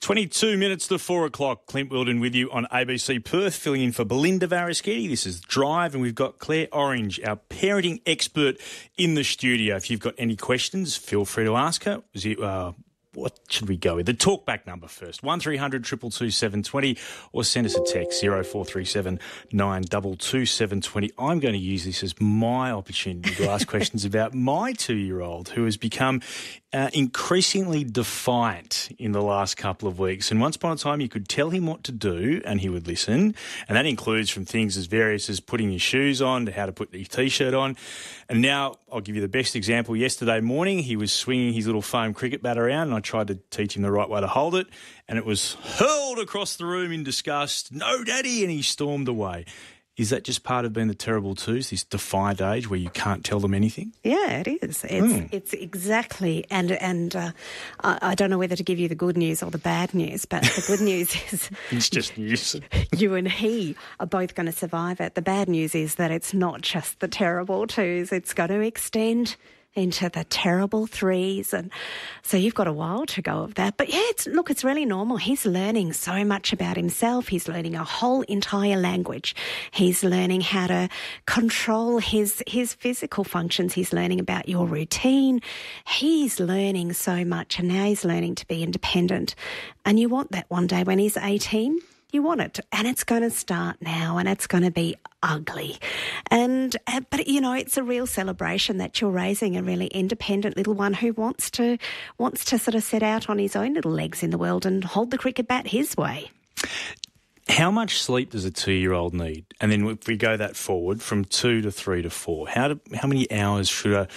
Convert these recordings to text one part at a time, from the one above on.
22 minutes to 4 o'clock. Clint Wilden with you on ABC Perth, filling in for Belinda Varaschetti. This is Drive, and we've got Claire Orange, our parenting expert, in the studio. If you've got any questions, feel free to ask her. What should we go with? The talkback number first, 1300 222 720, or send us a text, 0437 922 720. I'm going to use this as my opportunity to ask questions about my 2-year-old, who has become increasingly defiant in the last couple of weeks. And once upon a time, you could tell him what to do and he would listen. And that includes from things as various as putting your shoes on to how to put your T-shirt on. And now I'll give you the best example. Yesterday morning, he was swinging his little foam cricket bat around, and I tried to teach him the right way to hold it, and it was hurled across the room in disgust. "No, Daddy," and he stormed away. Is that just part of being the terrible twos, this defiant age where you can't tell them anything? Yeah, it is. It's exactly, and I don't know whether to give you the good news or the bad news, but the good news is it's just news. You and he are both going to survive it. The bad news is that it's not just the terrible twos; it's going to extend into the terrible threes, and so you've got a while to go of that. But yeah, it's really normal. He's learning so much about himself. He's learning a whole entire language. He's learning how to control his physical functions. He's learning about your routine. He's learning so much, and now he's learning to be independent. And you want that one day when he's 18. You want it, and it's going to start now, and it's going to be ugly. But you know, it's a real celebration that you're raising a really independent little one who wants to sort of set out on his own little legs in the world and hold the cricket bat his way. How much sleep does a 2-year-old need? And then if we go that forward from 2 to 3 to 4, how many hours should a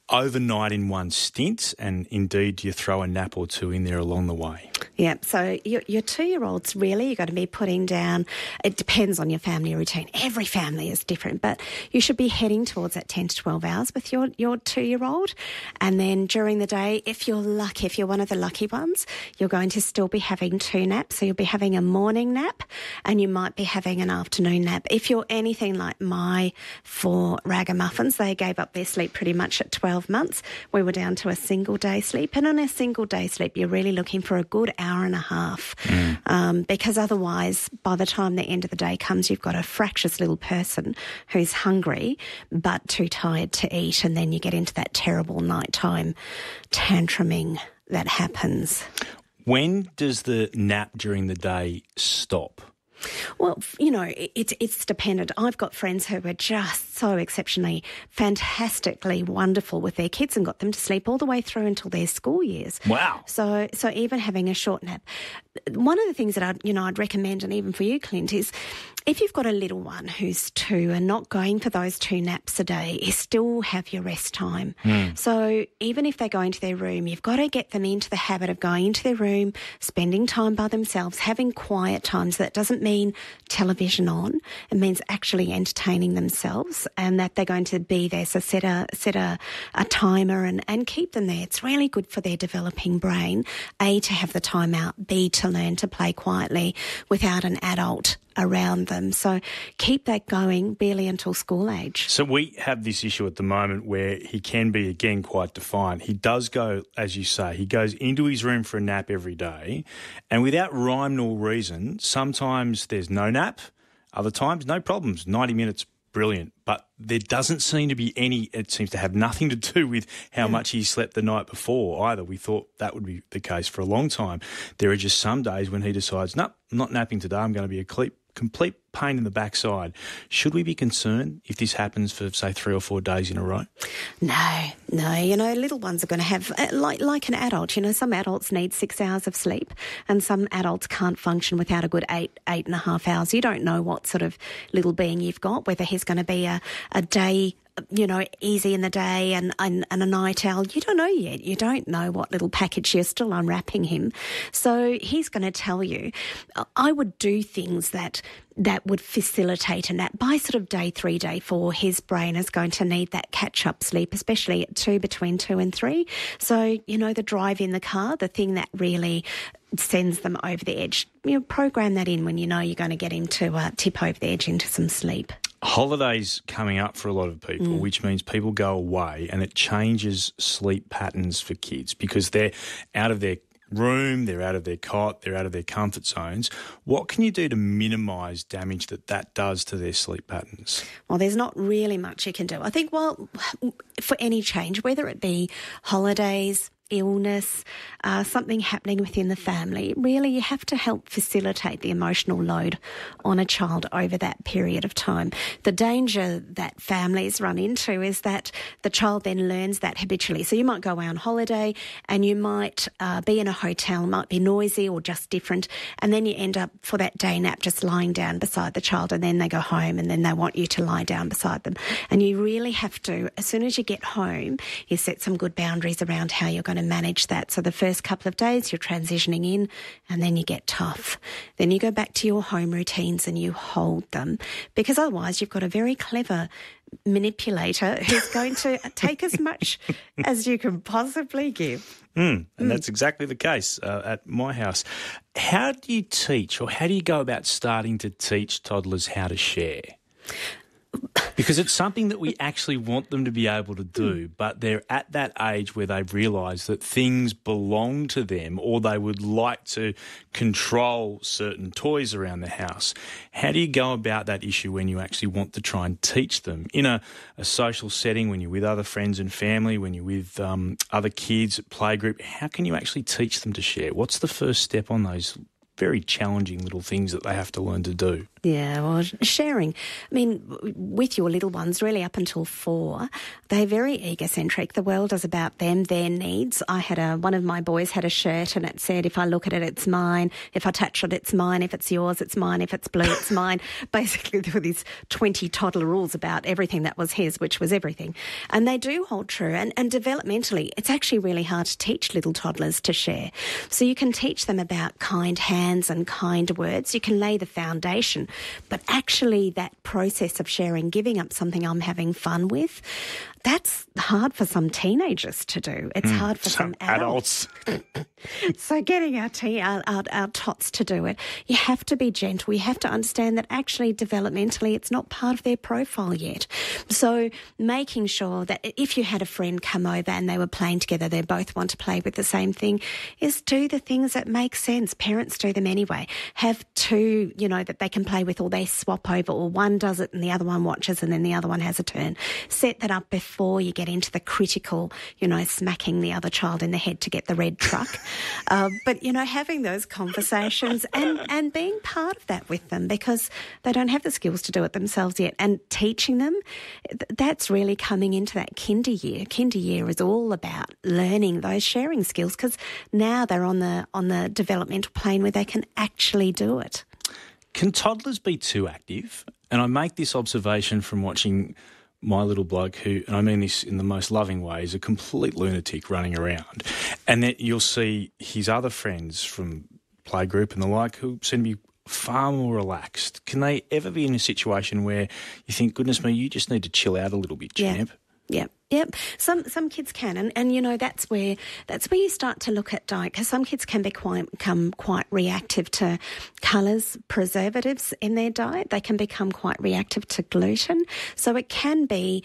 overnight in one stint, and indeed do you throw a nap or two in there along the way? Yeah, so your 2-year-olds really you're going to be putting down, it depends on your family routine. Every family is different, but you should be heading towards that 10 to 12 hours with your 2-year-old. And then during the day, if you're lucky, if you're one of the lucky ones, you're going to still be having 2 naps. So you'll be having a morning nap and you might be having an afternoon nap. If you're anything like my 4 ragamuffins, they gave up their sleep pretty much at 12 months. We were down to a single day sleep, and on a single day sleep, you're really looking for a good hour and a half, because otherwise, by the time the end of the day comes, you've got a fractious little person who's hungry but too tired to eat, and then you get into that terrible nighttime tantruming that happens. When does the nap during the day stop? Well, you know, it's dependent. I've got friends who are just so exceptionally, fantastically wonderful with their kids and got them to sleep all the way through until their school years. Wow. So even having a short nap. One of the things that I'd recommend, and even for you, Clint, is if you've got a little one who's 2 and not going for those 2 naps a day, you still have your rest time. So even if they go into their room, you've got to get them into the habit of going into their room, spending time by themselves, having quiet times. That doesn't mean television on. It means actually entertaining themselves, and that they're going to be there. So set a timer and keep them there. It's really good for their developing brain, A, to have the time out, B, to learn to play quietly without an adult around them. So keep that going barely until school age. So we have this issue at the moment where he can be, again, quite defiant. He does go, as you say, he goes into his room for a nap every day, and without rhyme nor reason, sometimes there's no nap, other times no problems, 90 minutes, brilliant. But there doesn't seem to be any, it seems to have nothing to do with how much he slept the night before either. We thought that would be the case for a long time. There are just some days when he decides, nope, I'm not napping today, I'm going to be a complete pain in the backside. Should we be concerned if this happens for, say, 3 or 4 days in a row? No. You know, little ones are going to have, like an adult, you know, some adults need 6 hours of sleep and some adults can't function without a good 8.5 hours. You don't know what sort of little being you've got, whether he's going to be a day, you know, easy in the day and a night owl. You don't know yet. You don't know what little package you're still unwrapping him. So he's going to tell you. I would do things that would facilitate a nap. By sort of day 3, day 4, his brain is going to need that catch-up sleep, especially at between 2 and 3. So, you know, the drive in the car, the thing that really sends them over the edge, you know, program that in when you know you're going to get him to tip over the edge into some sleep. Holidays coming up for a lot of people, which means people go away and it changes sleep patterns for kids because they're out of their room, they're out of their cot, they're out of their comfort zones. What can you do to minimise damage that does to their sleep patterns? Well, there's not really much you can do. I think, well, for any change, whether it be holidays, illness, something happening within the family, really you have to help facilitate the emotional load on a child over that period of time. The danger that families run into is that the child then learns that habitually. So you might go away on holiday and you might be in a hotel, might be noisy or just different, and then you end up for that day nap just lying down beside the child, and then they go home and then they want you to lie down beside them. And you really have to, as soon as you get home, you set some good boundaries around how you're going to manage that. So the first couple of days you're transitioning in, and then you get tough. Then you go back to your home routines and you hold them, because otherwise you've got a very clever manipulator who's going to take as much as you can possibly give. And that's exactly the case at my house. How do you teach, or how do you go about starting to teach toddlers how to share? Because it's something that we actually want them to be able to do, but they're at that age where they realise that things belong to them, or they would like to control certain toys around the house. How do you go about that issue when you actually want to try and teach them in a social setting, when you're with other friends and family, when you're with other kids at playgroup? How can you actually teach them to share? What's the first step on those very challenging little things that they have to learn to do? Yeah, well, sharing. I mean, with your little ones, really up until 4, they're very egocentric. The world is about them, their needs. I had one of my boys had a shirt and it said, if I look at it, it's mine. If I touch it, it's mine. If it's yours, it's mine. If it's blue, it's mine. Basically, there were these 20 toddler rules about everything that was his, which was everything. And they do hold true. And developmentally, it's actually really hard to teach little toddlers to share. So you can teach them about kind hands and kind words. You can lay the foundation. But actually that process of sharing, giving up something I'm having fun with, that's hard for some teenagers to do. It's hard for some adults. So getting our tots to do it, you have to be gentle. You have to understand that actually developmentally it's not part of their profile yet. So making sure that if you had a friend come over and they were playing together, they both want to play with the same thing, is do the things that make sense. Parents do them anyway. Have 2, that they can play with, or they swap over, or one does it and the other one watches and then the other one has a turn. Set that up before you get into the critical, smacking the other child in the head to get the red truck. But, having those conversations and being part of that with them, because they don't have the skills to do it themselves yet, and teaching them, that's really coming into that kinder year. Kinder year is all about learning those sharing skills, because now they're on the developmental plane where they can actually do it. Can toddlers be too active? And I make this observation from watching my little bloke, who, and I mean this in the most loving way, is a complete lunatic running around. And then you'll see his other friends from playgroup and the like who seem to be far more relaxed. Can they ever be in a situation where you think, goodness me, you just need to chill out a little bit, champ? Yeah. Yep. Some kids can, and that's where you start to look at diet, because some kids can become quite reactive to colours, preservatives in their diet. They can become quite reactive to gluten. So it can be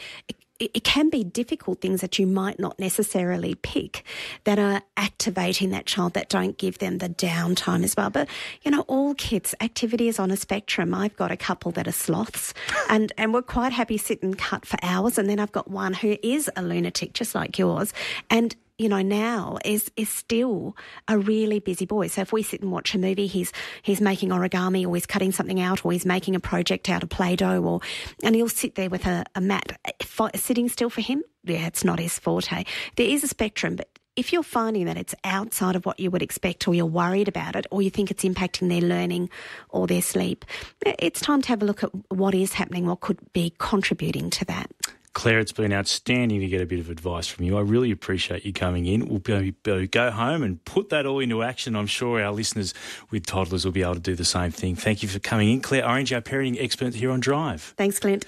difficult things that you might not necessarily pick that are activating that child, that don't give them the downtime as well. But, all kids, activity is on a spectrum. I've got a couple that are sloths and we're quite happy sit and cut for hours. And then I've got one who is a lunatic, just like yours. And now is still a really busy boy. So if we sit and watch a movie, he's making origami, or he's cutting something out, or he's making a project out of Play-Doh, and he'll sit there with a mat. Sitting still for him, it's not his forte. There is a spectrum, but if you're finding that it's outside of what you would expect, or you're worried about it, or you think it's impacting their learning or their sleep, it's time to have a look at what is happening, what could be contributing to that. Claire, it's been outstanding to get a bit of advice from you. I really appreciate you coming in. We'll go home and put that all into action. I'm sure our listeners with toddlers will be able to do the same thing. Thank you for coming in. Claire Orange, our parenting expert here on Drive. Thanks, Clint.